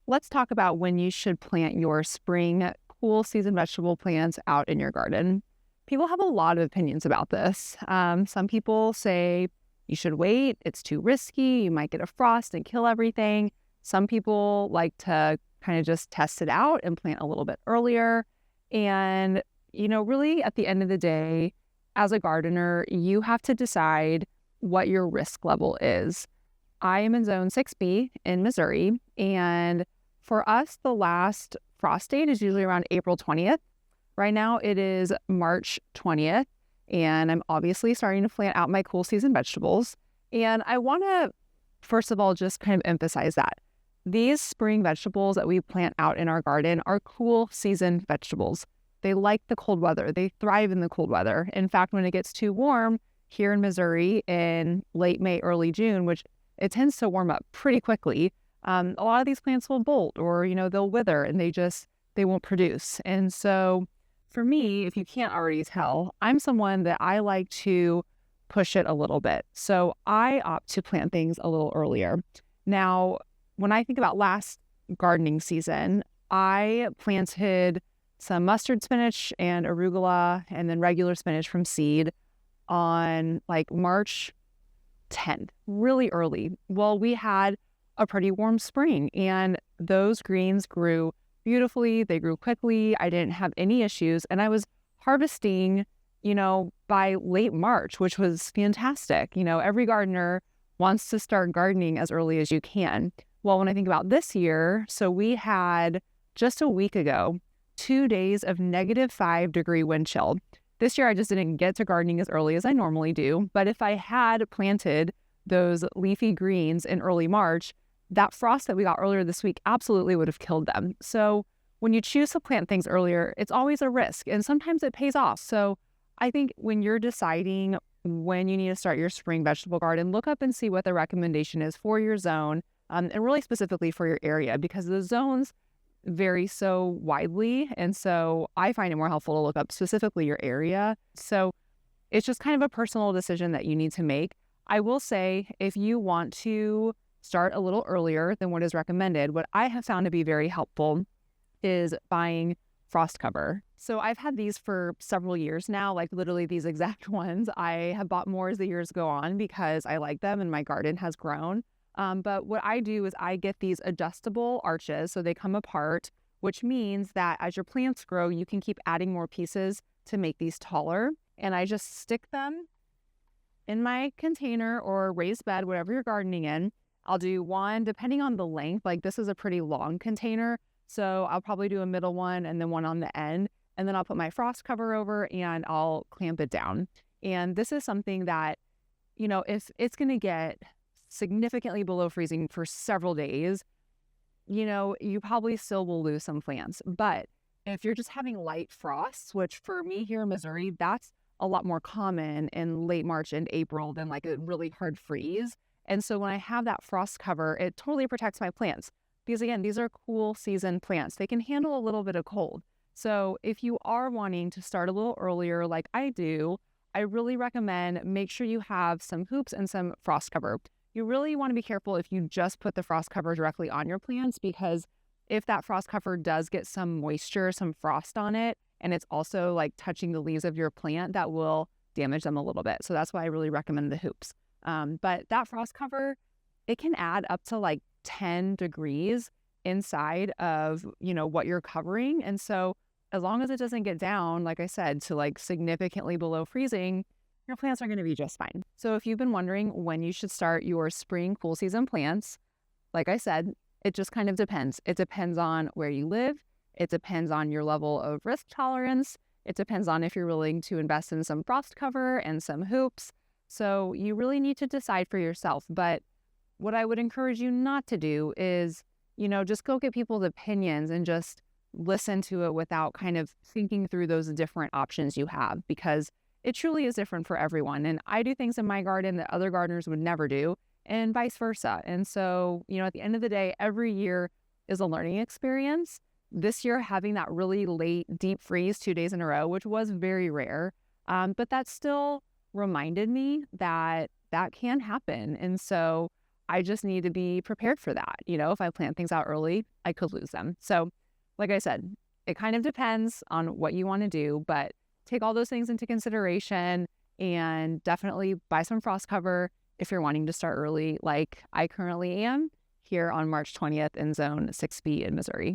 Let's talk about when you should plant your spring cool season vegetable plants out in your garden. People have a lot of opinions about this. Some people say you should wait, it's too risky, you might get a frost and kill everything. Some people like to kind of just test it out and plant a little bit earlier. And, really at the end of the day, as a gardener, you have to decide what your risk level is. I am in zone 6B in Missouri, and for us, the last frost date is usually around April 20th. Right now, it is March 20th, and I'm obviously starting to plant out my cool season vegetables. And I want to, first of all, just kind of emphasize that these spring vegetables that we plant out in our garden are cool season vegetables. They like the cold weather, they thrive in the cold weather. In fact, when it gets too warm here in Missouri in late May, early June, which it tends to warm up pretty quickly. A lot of these plants will bolt or, they'll wither and they won't produce. And so for me, if you can't already tell, I'm someone that I like to push it a little bit. So I opt to plant things a little earlier. Now, when I think about last gardening season, I planted some mustard spinach and arugula and then regular spinach from seed on like March 10th, really early. Well, we had a pretty warm spring and those greens grew beautifully. They grew quickly. I didn't have any issues. And I was harvesting, by late March, which was fantastic. Every gardener wants to start gardening as early as you can. Well, when I think about this year, so we had just a week ago, 2 days of -5-degree wind chill. This year, I just didn't get to gardening as early as I normally do. But if I had planted those leafy greens in early March, that frost that we got earlier this week absolutely would have killed them. So when you choose to plant things earlier, it's always a risk and sometimes it pays off. So I think when you're deciding when you need to start your spring vegetable garden, look up and see what the recommendation is for your zone, and really specifically for your area, because the zones vary so widely. And so I find it more helpful to look up specifically your area. So it's just kind of a personal decision that you need to make. I will say, if you want to start a little earlier than what is recommended, what I have found to be very helpful is buying frost cover. So I've had these for several years now, like literally these exact ones. I have bought more as the years go on because I like them and my garden has grown. But what I do is I get these adjustable arches, so they come apart, which means that as your plants grow, you can keep adding more pieces to make these taller. And I just stick them in my container or raised bed, whatever you're gardening in. I'll do one, depending on the length. Like this is a pretty long container, so I'll probably do a middle one and then one on the end. And then I'll put my frost cover over and I'll clamp it down. And this is something that, if it's going to get significantly below freezing for several days, you probably still will lose some plants. But if you're just having light frosts, which for me here in Missouri, that's a lot more common in late March and April than like a really hard freeze. And so when I have that frost cover, it totally protects my plants. Because again, these are cool season plants. They can handle a little bit of cold. So if you are wanting to start a little earlier like I do, I really recommend make sure you have some hoops and some frost cover. You really want to be careful if you just put the frost cover directly on your plants, because if that frost cover does get some moisture, some frost on it, and it's also like touching the leaves of your plant, that will damage them a little bit. So that's why I really recommend the hoops. But that frost cover, it can add up to like 10 degrees inside of, what you're covering. And so as long as it doesn't get down, like I said, to like significantly below freezing, your plants are going to be just fine. So if you've been wondering when you should start your spring cool season plants, like I said, it just kind of depends. It depends on where you live. It depends on your level of risk tolerance. It depends on if you're willing to invest in some frost cover and some hoops. So you really need to decide for yourself. But what I would encourage you not to do is, just go get people's opinions and just listen to it without kind of thinking through those different options you have, because it truly is different for everyone. And I do things in my garden that other gardeners would never do, and vice versa. And so, at the end of the day, every year is a learning experience. This year, having that really late deep freeze 2 days in a row, which was very rare, but that still reminded me that that can happen. And so I just need to be prepared for that. If I plant things out early, I could lose them. So, like I said, it kind of depends on what you want to do, but take all those things into consideration and definitely buy some frost cover if you're wanting to start early, like I currently am here on March 20th in Zone 6B in Missouri.